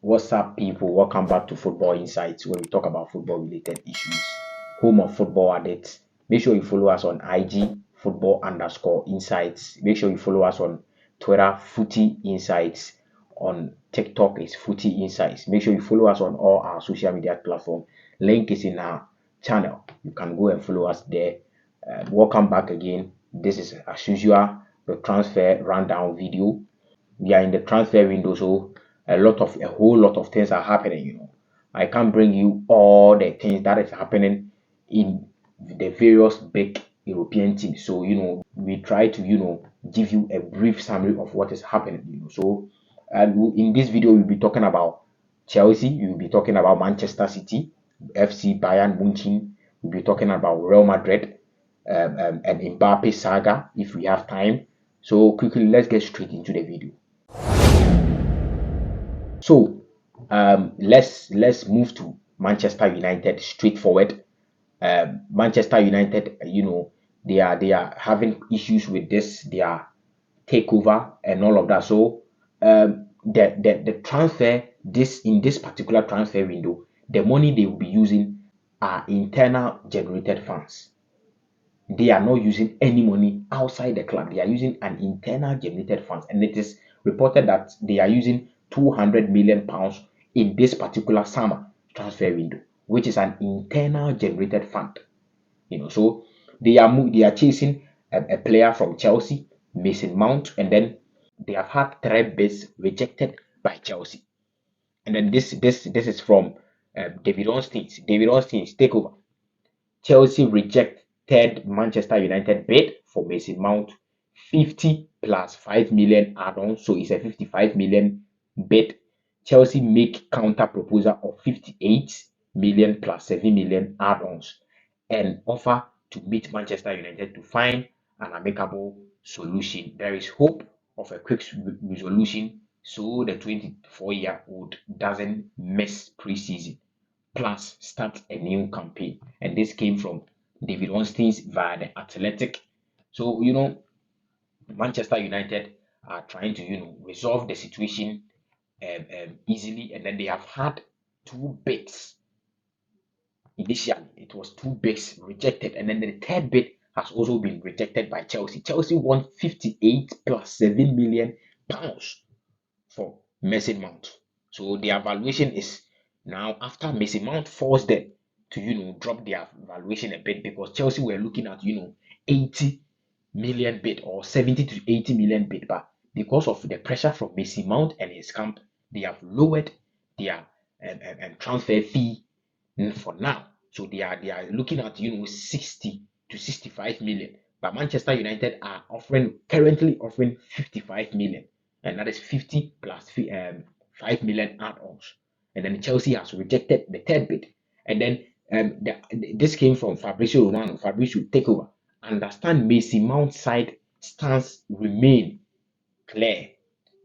What's up, people? Welcome back to Football Insights, where we talk about football related issues. Home of football addicts. Make sure you follow us on IG, football_insights. Make sure you follow us on Twitter, Footy Insights. On TikTok is Footy Insights. Make sure you follow us on all our social media platforms. Link is in our channel. You can go and follow us there. Welcome back again. This is, as usual, the transfer rundown video. We are in the transfer window, so a whole lot of things are happening. I can't bring you all the things that is happening in the various big European teams. So we try to give you a brief summary of what is happening. So in this video we'll be talking about Chelsea, we'll be talking about Manchester City, FC Bayern Munich, we'll be talking about Real Madrid, and Mbappe saga if we have time. So quickly, let's get straight into the video. So let's move to Manchester United straightforward. Manchester United, they are having issues with their takeover and all of that. So the transfer in this particular transfer window, the money they will be using are internal generated funds. They are not using any money outside the club. They are using an internal generated funds, and it is reported that they are using £200 million in this particular summer transfer window, which is an internal generated fund. So they are chasing a player from Chelsea, Mason Mount, and then they have had 3 bids rejected by Chelsea. And then this is from David Ornstein's takeover. Chelsea rejected Manchester United bid for Mason Mount, 50 plus 5 million add-on, so it's a 55 million bid. Chelsea make counter proposal of 58 million plus 7 million add-ons and offer to meet Manchester United to find an amicable solution. There is hope of a quick resolution so the 24-year-old doesn't miss preseason, plus start a new campaign. And this came from David Ornstein's via the Athletic. So Manchester United are trying to resolve the situation easily, and then they have had 2 bids. Initially it was 2 bids rejected, and then the 3rd bid has also been rejected by Chelsea. Chelsea won 58 plus 7 million pounds for Mason Mount. So their valuation is now, after Mason Mount forced them to drop their valuation a bit, because Chelsea were looking at 80 million bid or 70 to 80 million bid, but because of the pressure from Mason Mount and his camp, they have lowered their transfer fee for now. So they are looking at 60 to 65 million, but Manchester United are currently offering 55 million, and that is 50 plus 5 million add-ons. And then Chelsea has rejected the 3rd bid. And then this came from Fabrizio Romano. Fabrizio, take over. Understand Mason Mount's side stance remain clear.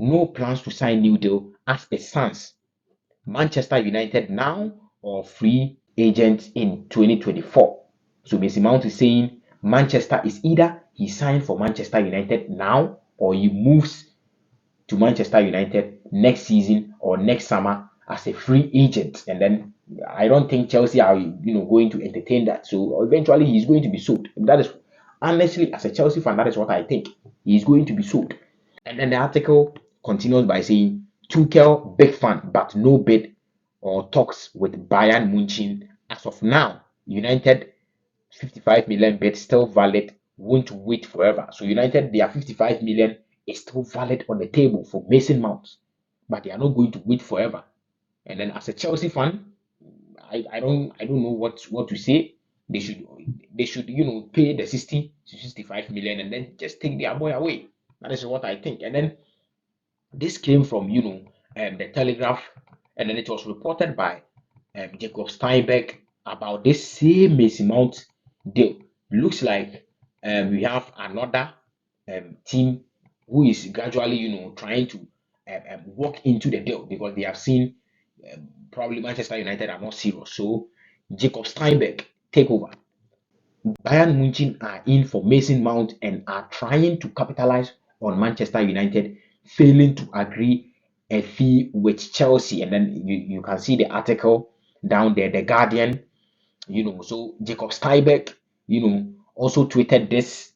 No plans to sign new deal as it stands. Manchester United now or free agents in 2024. So Mason Mount is saying Manchester is either he signed for Manchester United now or he moves to Manchester United next season or next summer as a free agent, and then I don't think Chelsea are going to entertain that. So eventually he's going to be sold. That is, honestly, as a Chelsea fan, that is what I think. He's going to be sold. And then the article continues by saying Tuchel big fan but no bid or talks with Bayern Munich as of now. United 55 million bid still valid, won't wait forever. So United, their 55 million is still valid on the table for Mason Mount, but they are not going to wait forever. And then as a Chelsea fan, I don't know what to say. They should pay the 60 to 65 million and then just take their boy away. That is what I think. And then this came from the Telegraph, and then it was reported by Jacob Steinberg about this same Mason Mount deal. Looks like we have another team who is gradually trying to walk into the deal, because they have seen probably Manchester United are not serious. So Jacob Steinberg take over. Bayern Munich are in for Mason Mount and are trying to capitalize on Manchester United failing to agree a fee with Chelsea. And then you can see the article down there, The Guardian, so Jacob Steinbeck, also tweeted this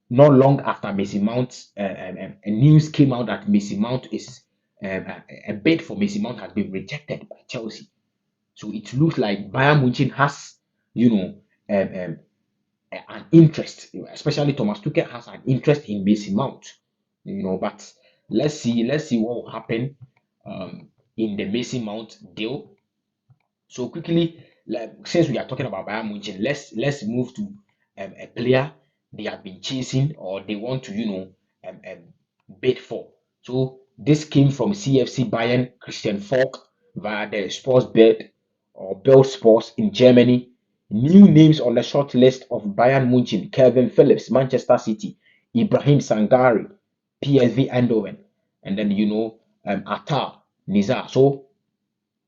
not long after Mason Mount, a news came out that Mason Mount is a bid for Mason Mount has been rejected by Chelsea. So it looks like Bayern Munich has, um, um, an interest, especially Thomas Tuchel has an interest in Mason Mount, But let's see what will happen in the Mason Mount deal. So quickly, like, since we are talking about Bayern Munich, let's move to a player they have been chasing or they want to bid for. So this came from CFC Bayern, Christian Falk via the Sports Bet or Bild Sports in Germany. New names on the short list of Bayern Munich: Kevin Phillips, Manchester City; Ibrahim Sangari, PSV Eindhoven; and then Atar Nizar. So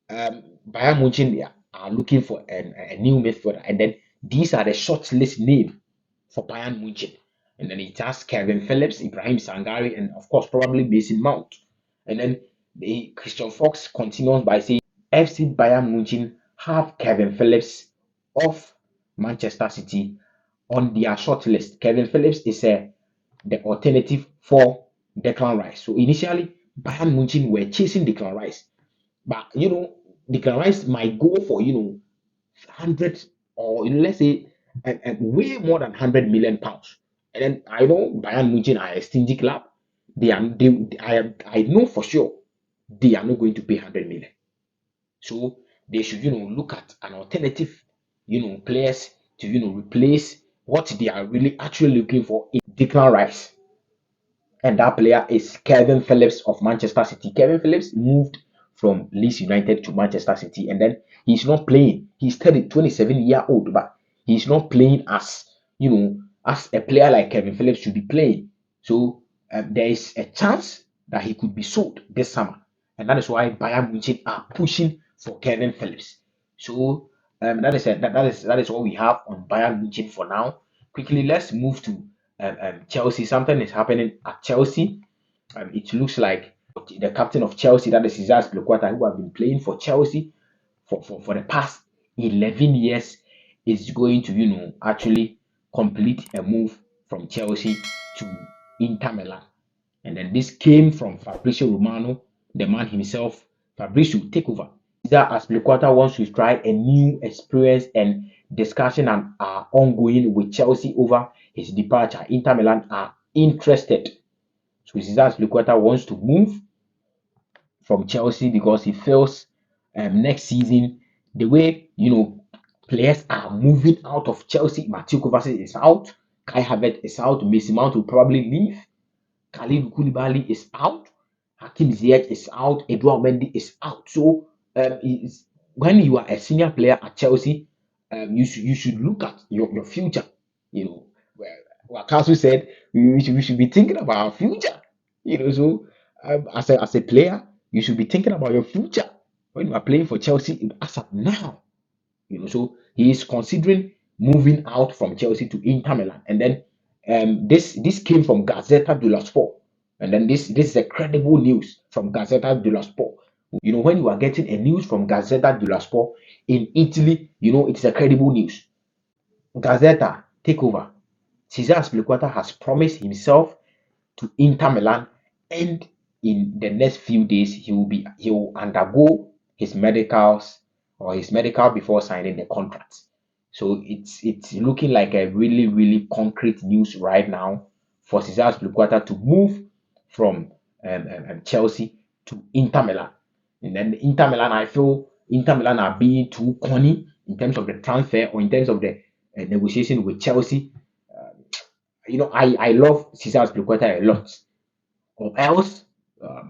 Bayern Munich are looking for a new midfielder, and then these are the shortlist name for Bayern Munich. And then it has Kevin Phillips, Ibrahim Sangari, and of course probably Mason Mount. And then Christian Fox continues by saying FC Bayern Munich have Kevin Phillips of Manchester City on their shortlist. Kevin Phillips is the alternative for Declan Rice. So initially Bayern Munich were chasing Declan Rice, but Declan Rice might go for 100, or let's say way more than £100 million. And then I know Bayern Munich are a stingy club. I know for sure they are not going to pay 100 million. So they should look at an alternative players to replace what they are really actually looking for in Declan Rice. And that player is Kevin Phillips of Manchester City. Kevin Phillips moved from Leeds United to Manchester City, and then he's not playing. He's 27-year-old, but he's not playing as a player like Kevin Phillips should be playing. So there is a chance that he could be sold this summer, and that is why Bayern Munich are pushing for Kevin Phillips. So that is what we have on Bayern Munich for now. Quickly, let's move to Chelsea. Something is happening at Chelsea. It looks like the captain of Chelsea, that is HIJACK, who have been playing for Chelsea for the past 11 years, is going to actually complete a move from Chelsea to Inter Milan. And then this came from Fabrizio Romano, the man himself. Fabrizio, take over. HIJACK wants to try a new experience, and discussion are ongoing with Chelsea over his departure. Inter Milan are interested. So HIJACK wants to move from Chelsea because he feels next season, the way players are moving out of Chelsea, Mateo Kovacic is out, Kai Havertz is out, Mason Mount will probably leave, Khalid Koulibaly is out, Hakim Ziyech is out, Edouard Mendy is out. So when you are a senior player at Chelsea, you should look at your future. What Castle said, we should be thinking about our future. So as a player, you should be thinking about your future when you are playing for Chelsea as of now. So he is considering moving out from Chelsea to Inter Milan, and then this came from Gazzetta dello Sport, and then this is a credible news from Gazzetta dello Sport. When you are getting a news from Gazzetta dello Sport in Italy, it's a credible news. Gazzetta, take over. Cesar Azpilicueta has promised himself to Inter Milan, and in the next few days he will undergo his medicals or his medical before signing the contract. So it's looking like a really, really concrete news right now for Cesar Azpilicueta to move from Chelsea to Inter Milan. And then Inter Milan, I feel Inter Milan are being too corny in terms of the transfer or in terms of the negotiation with Chelsea. I love Cesar Azpilicueta a lot, or else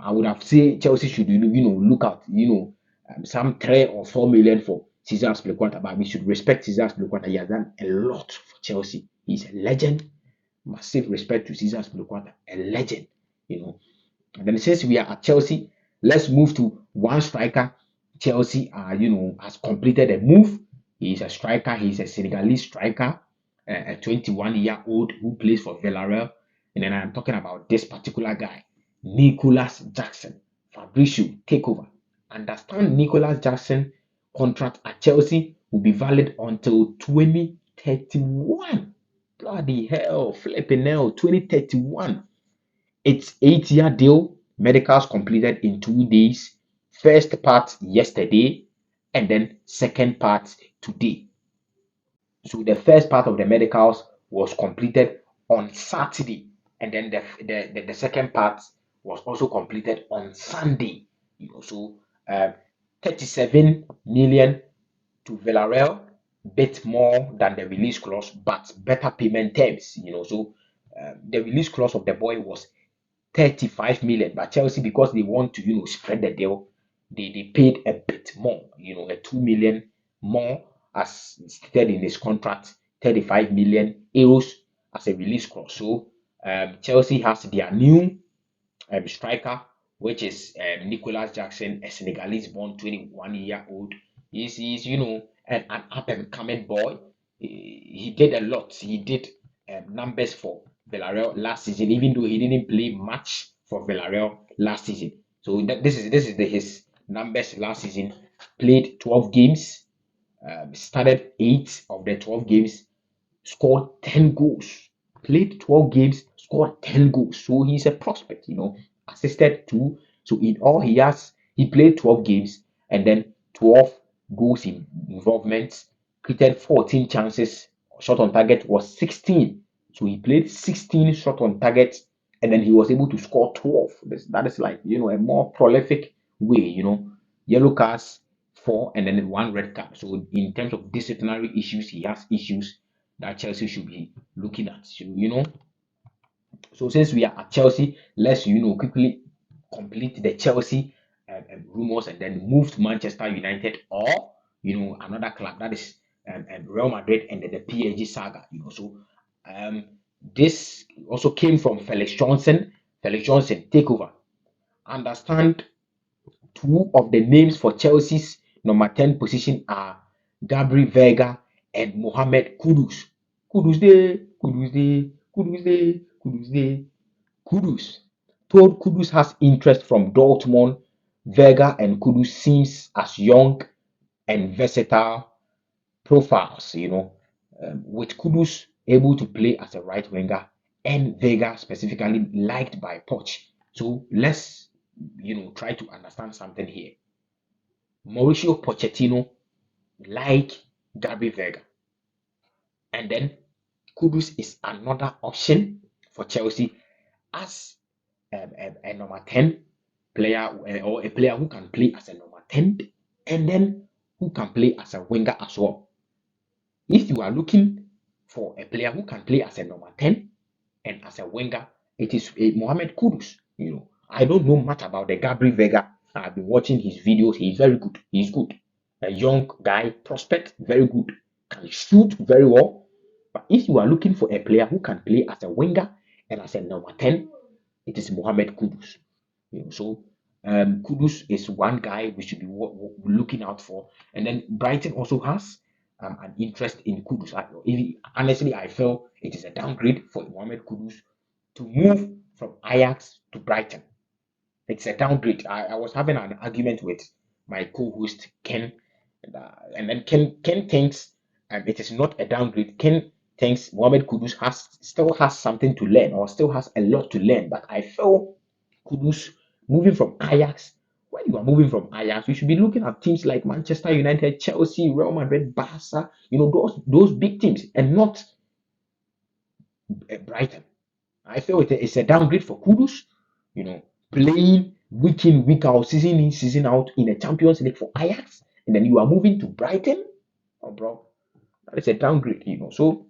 I would have said Chelsea should look at some 3 or 4 million for Cesar Azpilicueta, but we should respect Cesar Azpilicueta. He has done a lot for Chelsea. He's a legend. Massive respect to Cesar Azpilicueta, a legend. And then since we are at Chelsea, let's move to one striker. Chelsea has completed a move. He is a striker. He is a Senegalese striker, a 21-year-old who plays for Villarreal. And then I'm talking about this particular guy, Nicolas Jackson Fabrizio takeover. Understand Nicolas Jackson contract at Chelsea will be valid until 2031. Bloody hell, flipping hell, 2031. It's 8-year deal. Medicals completed in 2 days. First part yesterday, and then second part today. So the first part of the medicals was completed on Saturday, and then the second part was also completed on Sunday. So 37 million to Villarreal, bit more than the release clause, but better payment terms. So the release clause of the boy was 35 million, but Chelsea, because they want to spread the deal, they paid a bit more, a 2 million more, as stated in his contract, 35 million euros as a release clause. So Chelsea has their new striker, which is Nicolas Jackson, a Senegalese born 21-year-old. He's an up and coming boy. He did a lot. He did numbers for Villarreal last season, even though he didn't play much for Villarreal last season. So his numbers last season. Played 12 games, started 8 of the 12 games, scored 10 goals. Played 12 games, scored 10 goals. So he's a prospect, assisted 2. So in all, he played 12 games and then 12 goals in involvement, created 14 chances. Shot on target was 16. So he played 16 shot on target, and then he was able to score 12. That is like, a more prolific way, yellow cards, 4, and then 1 red card. So in terms of disciplinary issues, he has issues that Chelsea should be looking at. So since we are at Chelsea, let's quickly complete the Chelsea rumors and then move to Manchester United, or another club, that is Real Madrid, and then the PSG saga. So this also came from Felix Johnson. Felix Johnson takeover. Understand 2 of the names for Chelsea's number 10 position are Gabriel Vega and Mohamed Kudus. Kudus day, Kudus day, Kudus day, Kudus day. Kudus. Told Kudus has interest from Dortmund. Vega and Kudus seems as young and versatile profiles, with Kudus able to play as a right winger and Vega specifically liked by Poch. So let's try to understand something here. Mauricio Pochettino like Gabriel Vega, and then Kudus is another option for Chelsea as a number 10 player, or a player who can play as a number 10 and then who can play as a winger as well. If you are looking for a player who can play as a number 10 and as a winger, it is Mohamed Kudus. I don't know much about the Gabriel Vega. I've been watching his videos. He's very good. He's good. A young guy, prospect, very good. Can shoot very well. But if you are looking for a player who can play as a winger and as a number 10, it is Mohamed Kudus. So Kudus is one guy we should be looking out for. And then Brighton also has an interest in Kudus. Honestly, I feel it is a downgrade for Mohamed Kudus to move from Ajax to Brighton. It's a downgrade. I was having an argument with my co-host Ken, and then Ken thinks it is not a downgrade. Ken thinks Mohamed Kudus still has something to learn, or still has a lot to learn. But I feel Kudus moving from Ajax. When you are moving from Ajax, we should be looking at teams like Manchester United, Chelsea, Real Madrid, Barca. Those big teams, and not Brighton. I feel it's a downgrade for Kudus. Playing week in, week out, season in, season out in a Champions League for Ajax, and then you are moving to Brighton. Oh, bro, that is a downgrade. So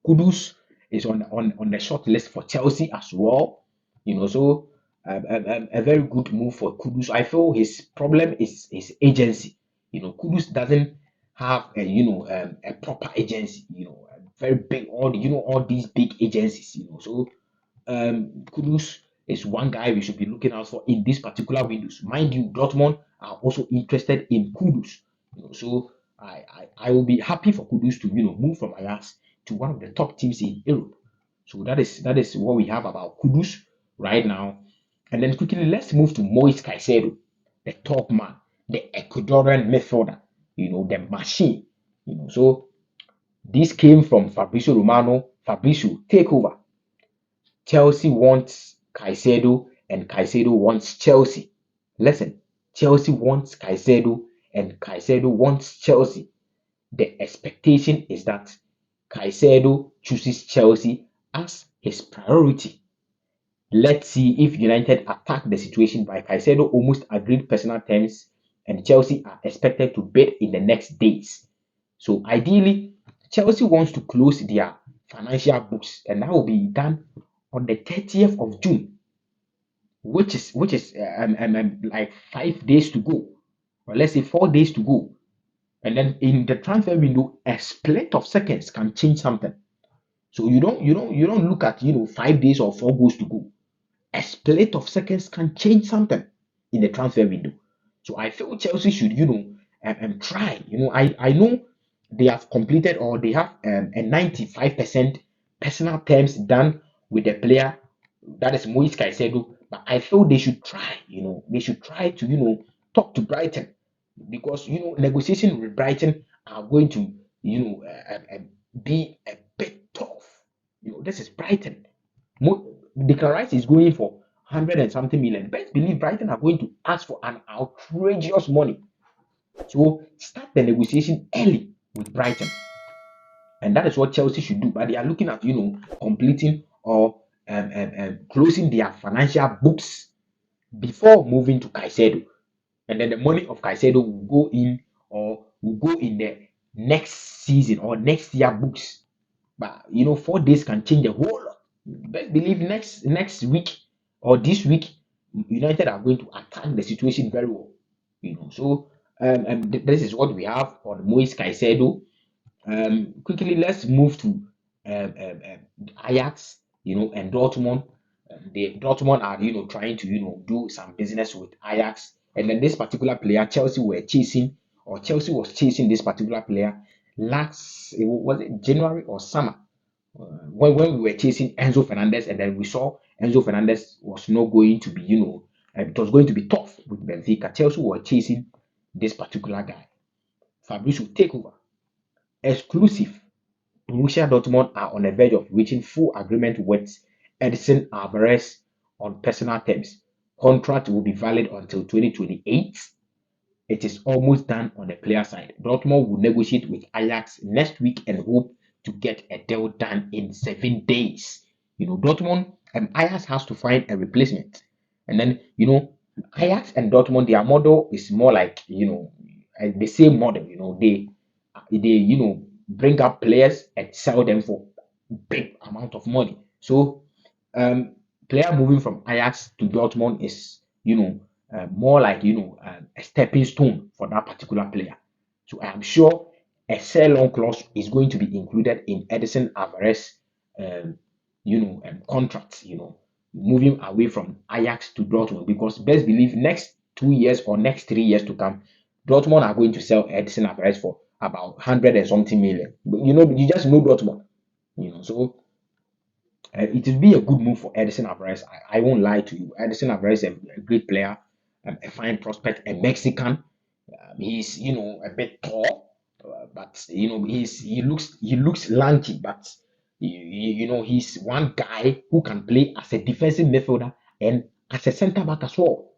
Kudus is on the short list for Chelsea as well. So a very good move for Kudus. I feel his problem is his agency. Kudus doesn't have a proper agency. Very big, all these big agencies. So Kudus is one guy we should be looking out for in this particular windows. Mind you, Dortmund are also interested in Kudus. So I will be happy for Kudus to move from Ajax to one of the top teams in Europe. So that is what we have about Kudus right now. And then quickly, let's move to Moise Caicedo, the top man, the Ecuadorian midfielder, the machine. So this came from Fabrizio Romano. Fabrizio, take over. Chelsea wants Caicedo, and Caicedo wants Chelsea. Listen, Chelsea wants Caicedo, and Caicedo wants Chelsea. The expectation is that Caicedo chooses Chelsea as his priority. Let's see if United attack the situation by Caicedo almost agreed personal terms, and Chelsea are expected to bid in the next days. So ideally, Chelsea wants to close their financial books, and that will be done on the 30th of June, which is like 5 days to go, or let's say 4 days to go. And then in the transfer window, a split of seconds can change something. So you don't look at 5 days or 4 goals to go. A split of seconds can change something in the transfer window. So I feel Chelsea should, try. I know they have completed, or they have a 95% personal terms done with the player, that is Moise Caicedo. But I feel they should try. They should try to talk to Brighton, because negotiation with Brighton are going to be a bit tough. This is Brighton. Declan Rice is going for 100 and something million. Best believe Brighton are going to ask for an outrageous money. So start the negotiation early with Brighton, and that is what Chelsea should do. But they are looking at completing or closing their financial books before moving to Caicedo, and then the money of Caicedo will go in, or will go in the next season or next year books. But 4 days can change the whole lot. Best believe next week or this week, United are going to attack the situation very well. So this is what we have on Moise Caicedo. Quickly, let's move to Ajax, and Dortmund. The Dortmund are trying to do some business with Ajax, and then this particular player, Chelsea was chasing this particular player last, was it January or summer, when we were chasing Enzo Fernandez, and then we saw Enzo Fernandez was not going to be, it was going to be tough with Benfica. Chelsea were chasing this particular guy. Fabrice will take over. Exclusive. Borussia Dortmund are on the verge of reaching full agreement with Edson Alvarez on personal terms. Contract will be valid until 2028. It is almost done on the player side. Dortmund will negotiate with Ajax next week and hope to get a deal done in 7 days. Dortmund and Ajax has to find a replacement. And then, Ajax and Dortmund, their model is more like, the same model. They bring up players and sell them for big amount of money. So player moving from Ajax to Dortmund is more like a stepping stone for that particular player. So I am sure a sell-on clause is going to be included in Edison Alvarez contract, moving away from Ajax to Dortmund, because best believe next 2 years or next 3 years to come, Dortmund are going to sell Edison Alvarez for about 100 and something million. You just know Dortmund, so it will be a good move for Edison Alvarez. I won't lie to you. Edison Alvarez is a great player, a fine prospect, a Mexican. He's a bit tall, but he looks lanky, but he's one guy who can play as a defensive midfielder and as a centre back as well.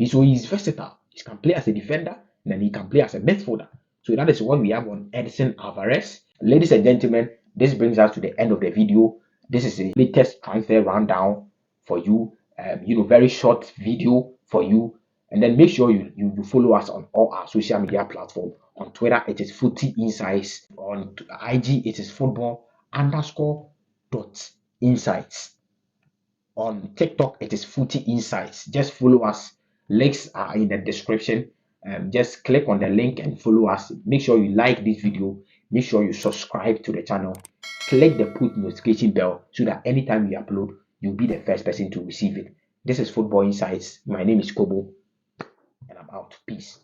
So he's versatile. He can play as a defender, and then he can play as a midfielder. So that is what we have on Edison Alvarez. Ladies and gentlemen, this brings us to the end of the video. This is the latest transfer rundown for you. Very short video for you. And then make sure you follow us on all our social media platforms. On Twitter, it is Footy Insights. On IG, it is football_insights. On TikTok, it is Footy Insights. Just follow us. Links are in the description. Just click on the link and follow us. Make sure you like this video. Make sure you subscribe to the channel. Click the put notification bell so that anytime we upload, you'll be the first person to receive it. This is Football Insights. My name is Kobo, and I'm out. Peace.